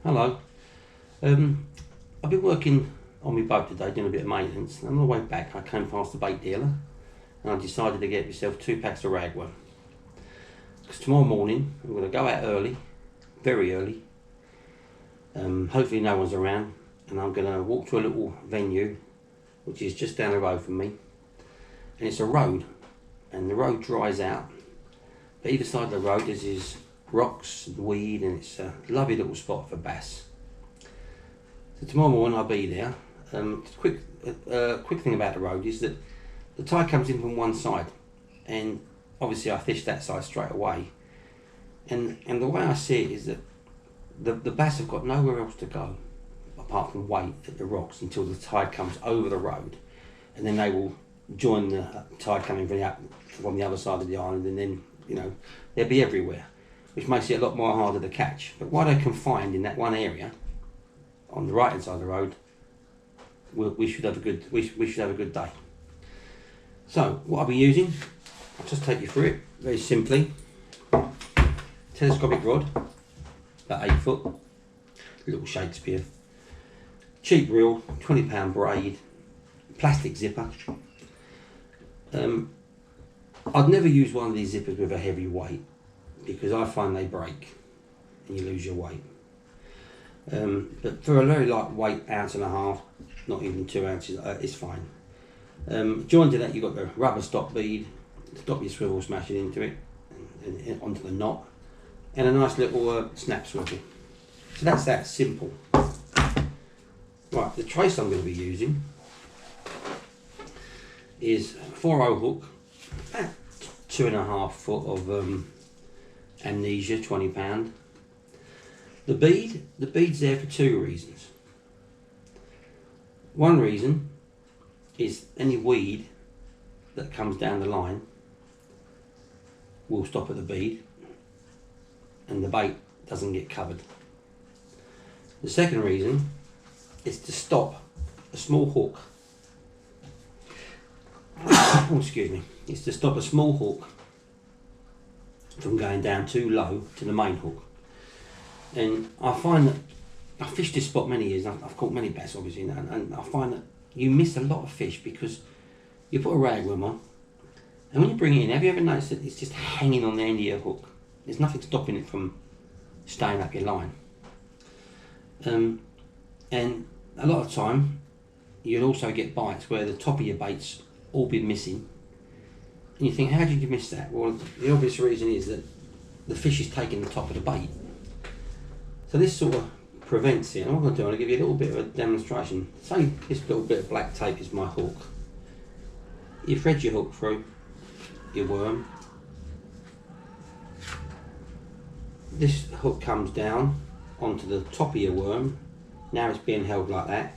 Hello. I've been working on my boat today, doing a bit of maintenance, and on the way back I came past the bait dealer and I decided to get myself 2 packs of ragworm. Because tomorrow morning I'm going to go out early, very early, hopefully no one's around, and I'm going to walk to a little venue which is just down the road from me, and it's a road, and the road dries out, but either side of the road there's these rocks and weed, and it's a lovely little spot for bass. So tomorrow morning I'll be there. Quick thing about the road is that the tide comes in from one side, and obviously I fish that side straight away, and the way I see it is that the bass have got nowhere else to go apart from wait at the rocks until the tide comes over the road, and then they will join the tide coming from the other side of the island, and then they'll be everywhere, which makes it a lot more harder to catch. But while they're confined in that one area on the right hand side of the road, we should have a good day. So what I'll be using, I'll just take you through it very simply. Telescopic rod, about 8 foot, little Shakespeare, cheap reel, £20 braid, plastic zipper. I'd never use one of these zippers with a heavy weight, because I find they break and you lose your weight. But for a very lightweight 1.5 ounces, not even 2 ounces, it's fine. Joined to that you've got the rubber stop bead to stop your swivel smashing into it and onto the knot, and a nice little snap swivel. So that's that simple. Right, the trace I'm going to be using is a 4/0 hook, about 2.5 foot of Amnesia, £20. The bead's there for 2 reasons. One reason is any weed that comes down the line will stop at the bead and the bait doesn't get covered. The second reason is to stop a small hook. Oh, excuse me. It's to stop a small hook from going down too low to the main hook. And I find that I've fished this spot many years, I've caught many bass obviously, and I find that you miss a lot of fish because you put a ragworm on, and when you bring it in, have you ever noticed that it's just hanging on the end of your hook? There's nothing stopping it from staying up your line. And a lot of time you'll also get bites where the top of your bait's all been missing, and you think, how did you miss that? Well, the obvious reason is that the fish is taking the top of the bait. So this sort of prevents it. And what I'm going to do, I'm going to give you a little bit of a demonstration. Say this little bit of black tape is my hook. You thread your hook through your worm. This hook comes down onto the top of your worm. Now it's being held like that.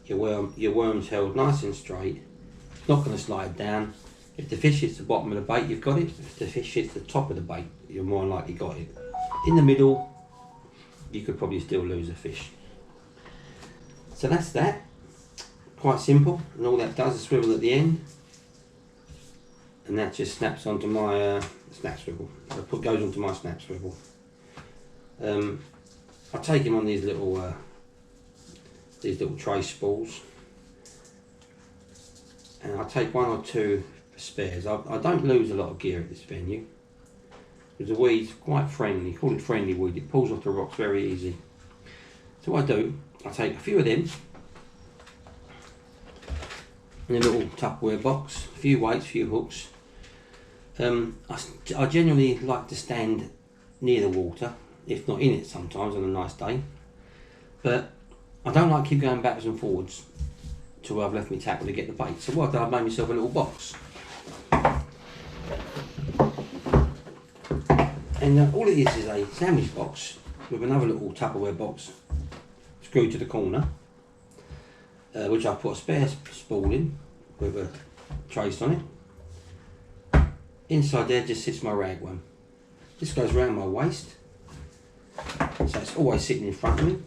Your worm's held nice and straight. It's not going to slide down. If the fish hits the bottom of the bait, you've got it. If the fish hits the top of the bait, you're more than likely got it. In the middle, you could probably still lose a fish. So that's that. Quite simple, and all that does is swivel at the end, and that just snaps onto my snap swivel. Goes onto my snap swivel. I take him on these little trace spools, and I take 1 or 2 spares. I don't lose a lot of gear at this venue, because the weed's quite friendly. Call it friendly weed. It pulls off the rocks very easy. So what I do, I take a few of them in a little Tupperware box, a few weights, a few hooks. I generally like to stand near the water, if not in it sometimes on a nice day, but I don't like to keep going backwards and forwards to where I've left my tackle to get the bait. So what I've done, I've made myself a little box. And all it is a sandwich box with another little Tupperware box screwed to the corner, which I put a spare spool in with a trace on it. Inside there just sits my ragworm. This goes around my waist, so it's always sitting in front of me.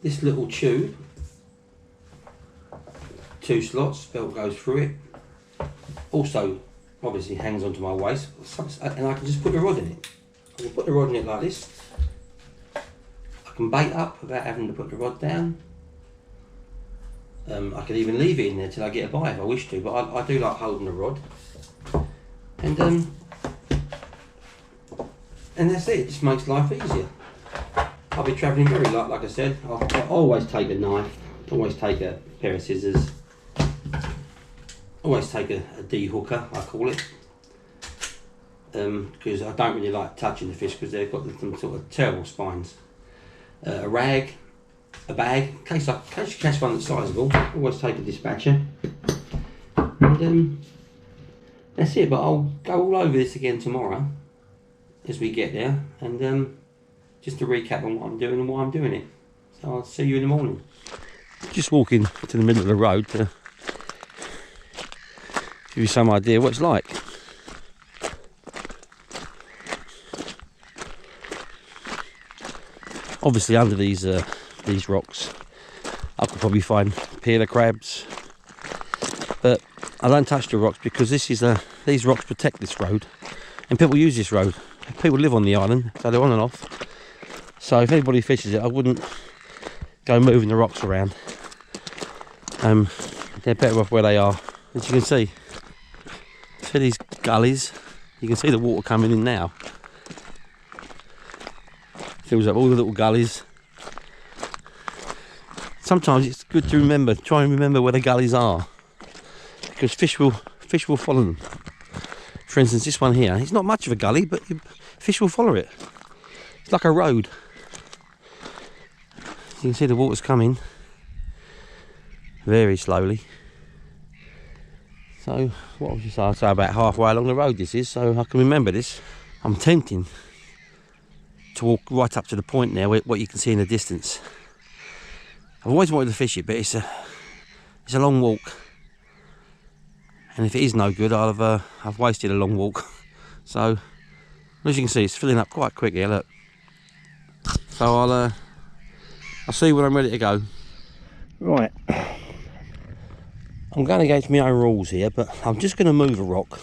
This little tube, 2 slots, belt goes through it. Also obviously hangs onto my waist, and I can just put the rod in it. I can put the rod in it like this. I can bait up without having to put the rod down. I could even leave it in there till I get a bite if I wish to, but I do like holding the rod. And that's it. It just makes life easier. I'll be travelling very light, like I said. I'll always take a knife, always take a pair of scissors, always take a de-hooker, I call it. Because I don't really like touching the fish because they've got some sort of terrible spines. A rag, a bag, in case you catch one that's sizable, always take a dispatcher. And that's it, but I'll go all over this again tomorrow as we get there, and just to recap on what I'm doing and why I'm doing it. So I'll see you in the morning. Just walking to the middle of the road to give you some idea what it's like. Obviously under these rocks I could probably find peeler crabs, but I don't touch the rocks because these rocks protect this road, and people use this road. People live on the island, so they're on and off. So if anybody fishes it, I wouldn't go moving the rocks around. They're better off where they are. As you can see these gullies, you can see the water coming in now. Fills up all the little gullies. Sometimes it's good to try and remember where the gullies are, because fish will follow them. For instance, this one here, it's not much of a gully, but fish will follow it. It's like a road. You can see the water's coming very slowly. So what would you say? I'd say about halfway along the road this is, so I can remember this. I'm tempting to walk right up to the point now, what you can see in the distance. I've always wanted to fish it, but it's a long walk, and if it is no good, I've wasted a long walk. So as you can see, it's filling up quite quick here. Look. So I'll see when I'm ready to go. Right. I'm going against my own rules here, but I'm just going to move a rock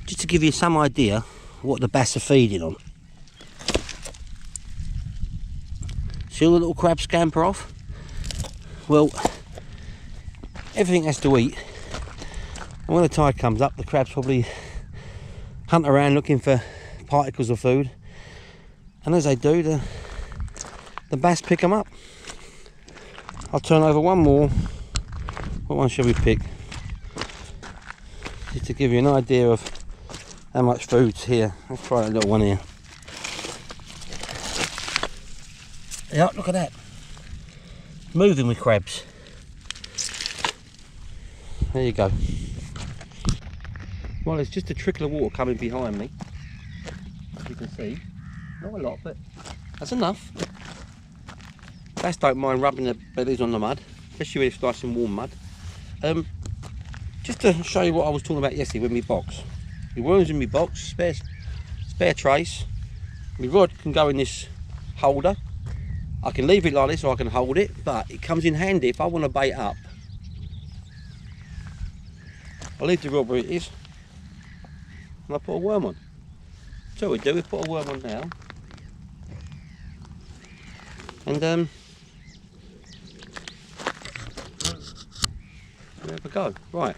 just to give you some idea what the bass are feeding on. See all the little crabs scamper off? Well, everything has to eat, and when the tide comes up, the crabs probably hunt around looking for particles of food, and as they do, the bass pick them up. I'll turn over one more. What one shall we pick? Just to give you an idea of how much food's here. Let's try that little one here. Yeah, look at that. Moving with crabs. There you go. Well, there's just a trickle of water coming behind me, as you can see. Not a lot, but that's enough. Bass don't mind rubbing their bellies on the mud, especially when it's nice and warm mud. Just to show you what I was talking about yesterday with my box. My worms in my box, spare trace. My rod can go in this holder. I can leave it like this or I can hold it, but it comes in handy if I want to bait up. I'll leave the rod where it is, and I put a worm on. So what we do, we put a worm on now, and there we go. Right,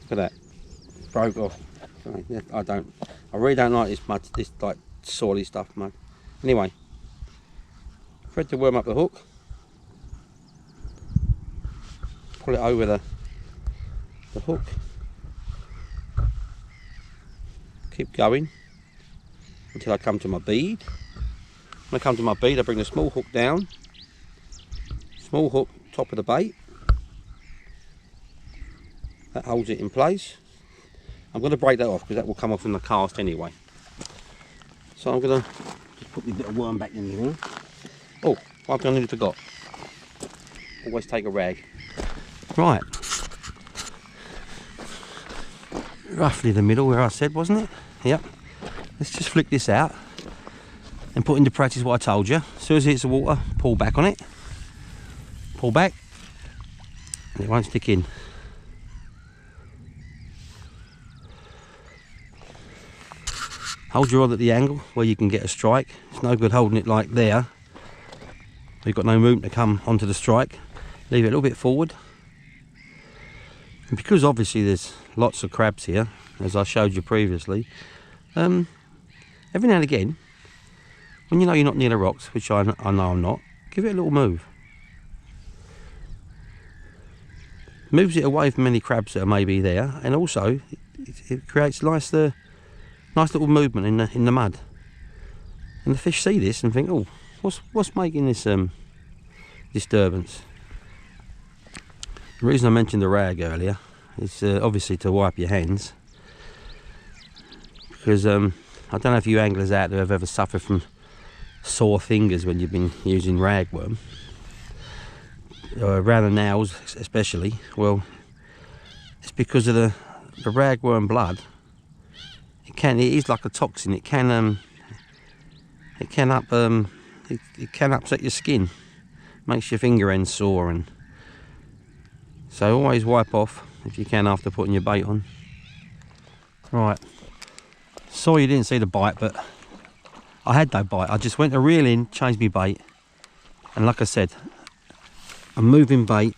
look at that, broke off. I really don't like this mud, this like soily stuff mud. Anyway, thread the worm up the hook, pull it over the hook, keep going until I come to my bead. When I come to my bead, I bring the small hook down, small hook, top of the bait. That holds it in place. I'm going to break that off because that will come off in the cast anyway. So I'm going to just put my bit of worm back in there. Oh, one thing I nearly forgot. Always take a rag. Right. Roughly the middle where I said, wasn't it? Yep. Let's just flick this out and put into practice what I told you. As soon as it hits the water, pull back on it. Pull back, and it won't stick in. Hold your rod at the angle where you can get a strike. It's no good holding it like there. You've got no room to come onto the strike. Leave it a little bit forward. And because obviously there's lots of crabs here, as I showed you previously, every now and again, when you know you're not near the rocks, which I know I'm not, give it a little move. Moves it away from any crabs that are maybe there, and also it creates nice little movement in the mud. And the fish see this and think, oh, what's making this disturbance? The reason I mentioned the rag earlier is obviously to wipe your hands, because I don't know if you anglers out there have ever suffered from sore fingers when you've been using ragworm, around the nails especially. Well, it's because of the ragworm blood. It is like a toxin. It can upset your skin, makes your finger ends sore, and so always wipe off if you can after putting your bait on. Right, sorry you didn't see the bite, but I had no bite. I just went to reel in, changed my bait, and like I said, a moving bait,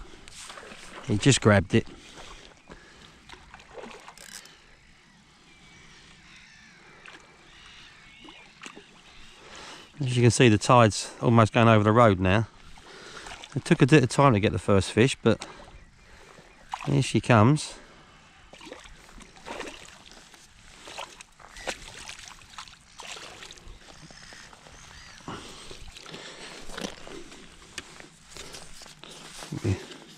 he just grabbed it. As you can see, the tide's almost going over the road now. It took a bit of time to get the first fish, but here she comes.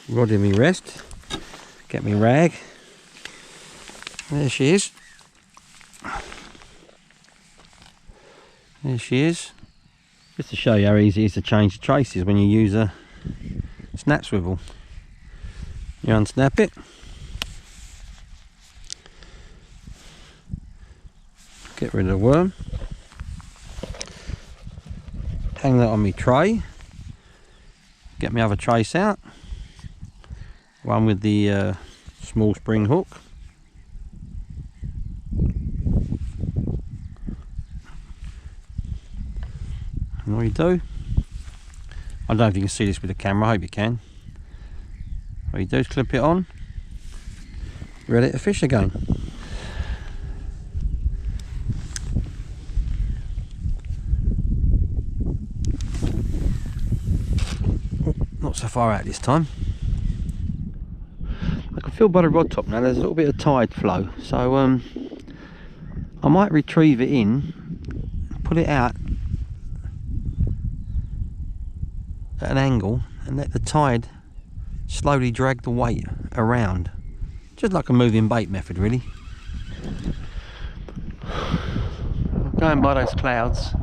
Rod in me rest, get me rag. There she is. There she is. Just to show you how easy it is to change the traces when you use a snap swivel. You unsnap it, get rid of the worm, hang that on my tray, get my other trace out, one with the small spring hook. And all you do, I don't know if you can see this with the camera, I hope you can. What you do is clip it on, ready to fish again. Oh, not so far out this time. I can feel by the rod top now there's a little bit of tide flow, so I might retrieve it in, put it out at an angle and let the tide slowly drag the weight around, just like a moving bait method really. Going by those clouds,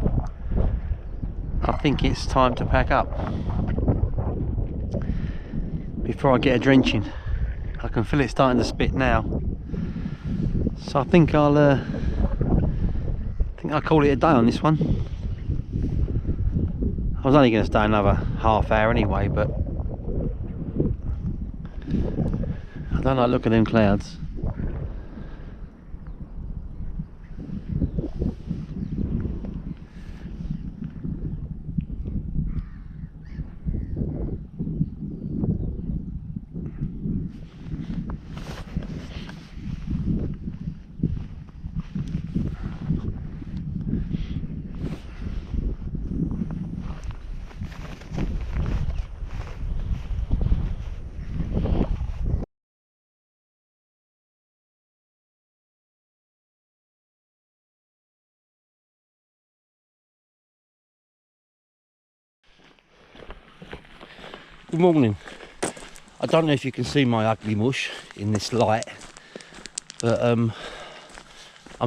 I think it's time to pack up before I get a drenching. I can feel it starting to spit now, so I think I'll call it a day on this one. I was only going to stay another half hour anyway, but I don't like looking at them clouds. Good morning. I don't know if you can see my ugly mush in this light, but I'm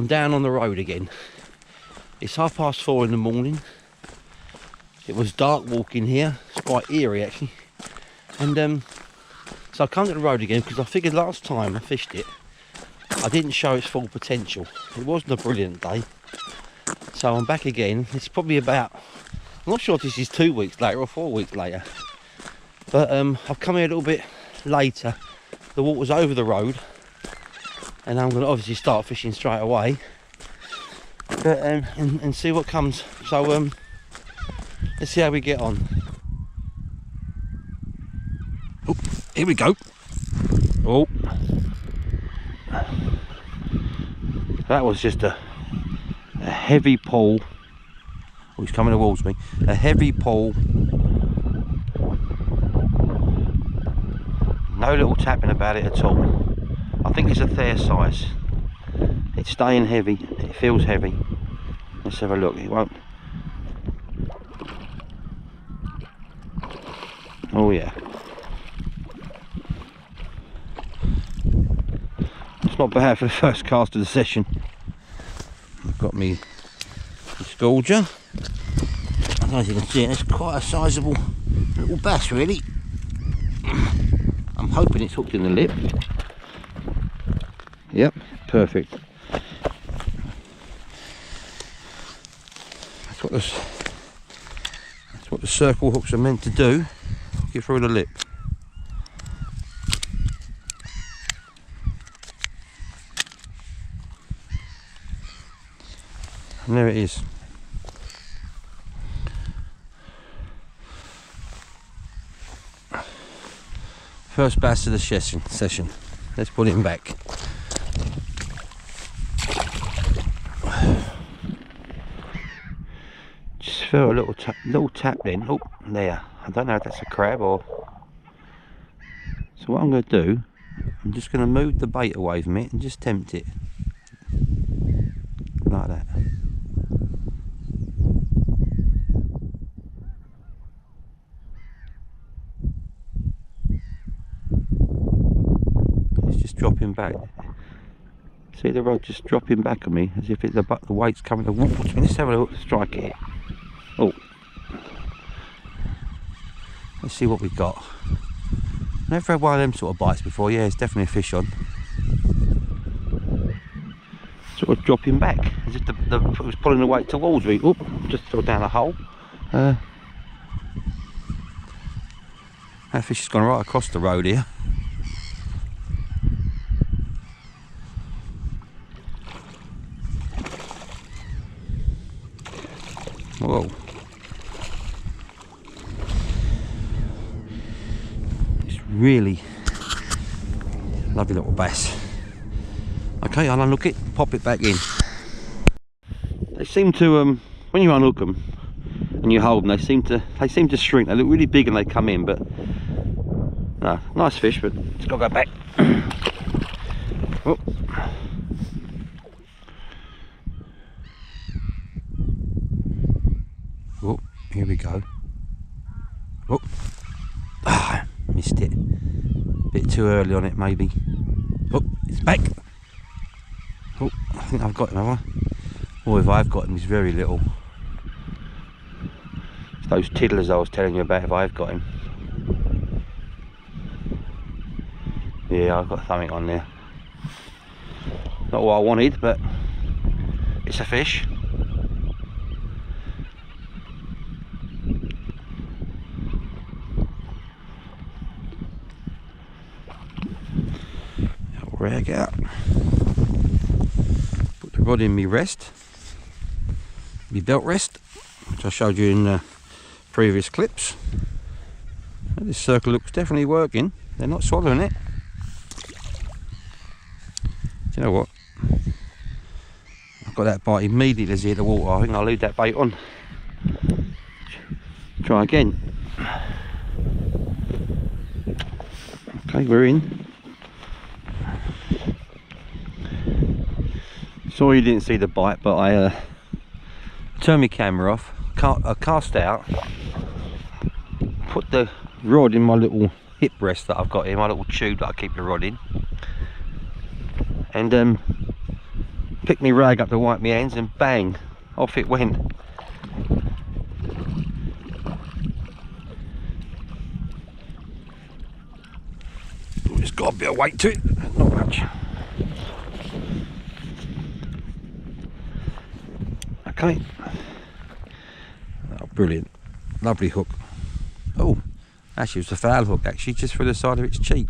down on the road again. It's 4:30 in the morning. It was dark walking here. It's quite eerie actually, and so I come to the road again because I figured last time I fished it I didn't show its full potential. It wasn't a brilliant day, so I'm back again. It's probably about, I'm not sure if this is 2 weeks later or 4 weeks later, but I've come here a little bit later. The water's over the road and I'm going to obviously start fishing straight away, but and see what comes. So So let's see how we get on. Oh, here we go. Oh, that was just a heavy pull. Oh, he's coming towards me. A heavy pull. No little tapping about it at all. I think it's a fair size. It's staying heavy. It feels heavy. Let's have a look. It won't. Oh yeah. It's not bad for the first cast of the session. I've got me scourger. I don't know if you can see it. It's quite a sizable little bass, really. I'm hoping it's hooked in the lip. Yep, perfect. That's what the circle hooks are meant to do. Get through the lip. And there it is. First bass of the session. Let's put him back. Just felt a little tap then. Oh, there. I don't know if that's a crab or. So what I'm going to do, I'm just going to move the bait away from it and just tempt it. Like that. It's just dropping back. See the rod just dropping back on me as if the weight's coming towards me. Let's have a look, strike it. Oh. Let's see what we've got. Never had one of them sort of bites before. Yeah, it's definitely a fish on. Sort of dropping back as if it was pulling the weight towards me. Oop, just fell down a hole. That fish has gone right across the road here. Whoa. It's really lovely little bass. Okay, I'll unhook it, pop it back in. They seem to, when you unhook them and you hold them, they seem to shrink. They look really big and they come in, but no, nice fish, but it's got to go back. Oh. Oh, here we go. Oh, ah, missed it. Bit too early on it, maybe. Oh, it's back. Oh, I think I've got him, have I? Or if I've got him, he's very little. It's those tiddlers I was telling you about, if I've got him. Yeah, I've got something on there. Not what I wanted, but it's a fish. Rag out. Put the rod in me rest, me belt rest, which I showed you in previous clips. And this circle looks definitely working. They're not swallowing it. Do you know what? I've got that bite immediately as he hit the water. I think I'll leave that bait on. Try again. Okay, we're in. Sorry you didn't see the bite, but I turned my camera off, I cast out, put the rod in my little hip rest that I've got here, my little tube that I keep the rod in, and picked my rag up to wipe my hands, and bang, off it went. It's got a bit of weight to it, not much. Okay. Oh, brilliant. Lovely hook. Oh, actually it was a foul hook, actually, just for the side of its cheek.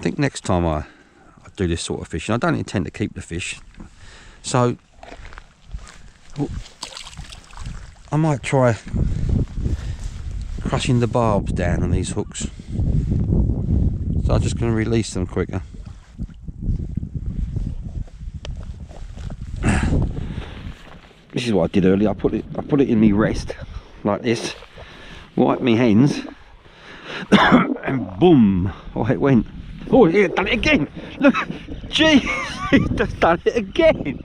think next time I do this sort of fishing, I don't intend to keep the fish, so I might try crushing the barbs down on these hooks. So I'm just going to release them quicker. This is what I did earlier. I put it in me rest like this, wipe me hands, and boom, oh, it went. Oh, he done it again. Look, jeez, he's just done it again.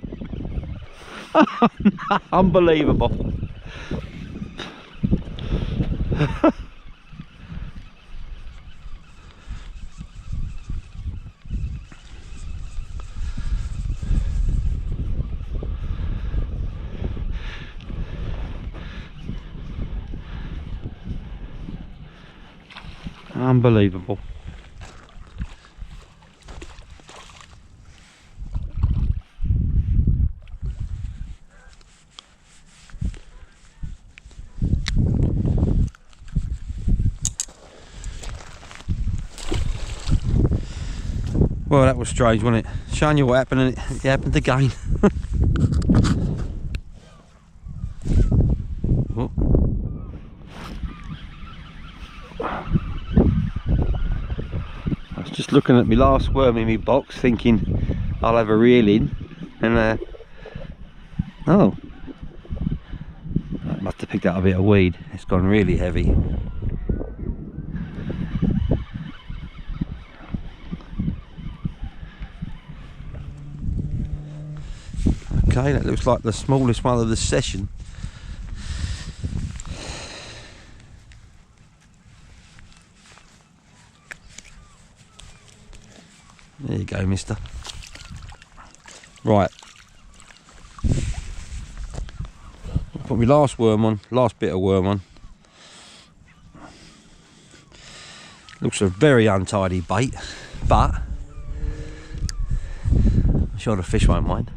Unbelievable. Unbelievable. Well, that was strange, wasn't it? Showing you what happened, and it happened again. Oh. I was just looking at my last worm in my box, thinking I'll have a reel in, and oh, I must have picked out a bit of weed. It's gone really heavy. Okay, that looks like the smallest one of the session. There you go, mister. Right. I'll put my last worm on, last bit of worm on. Looks a very untidy bait, but I'm sure the fish won't mind.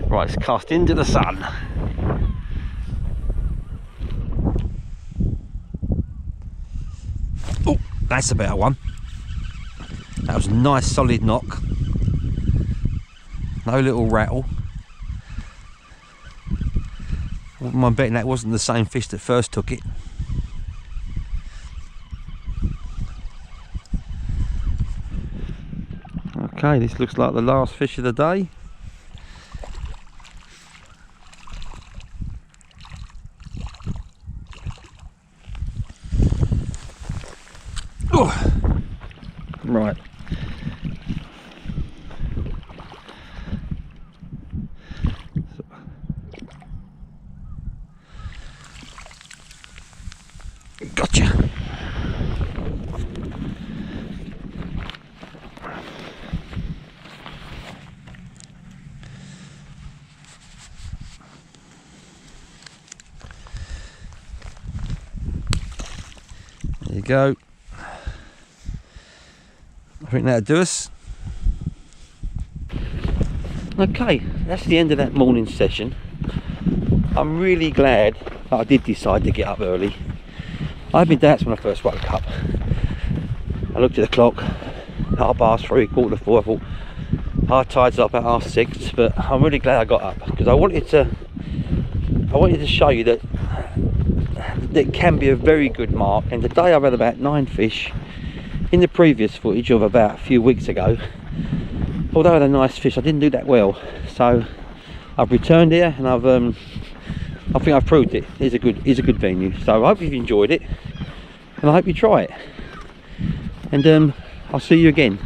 Right, it's cast into the sun. Oh, that's a better one. That was a nice solid knock. No little rattle. I wouldn't mind betting that wasn't the same fish that first took it. Okay, this looks like the last fish of the day. Oh. Right. Gotcha. There you go. I think that'll do us. Okay, that's the end of that morning session. I'm really glad that I did decide to get up early. I've been dancing when I first woke up. I looked at the clock, 3:30, 4:45. I thought high tide's up at 6:30, but I'm really glad I got up because I wanted to show you that it can be a very good mark. And today I've had about 9 fish. In the previous footage of about a few weeks ago, although I had a nice fish, I didn't do that well. So I've returned here, and I think I've proved it. It's a good venue. So I hope you've enjoyed it, and I hope you try it. And I'll see you again.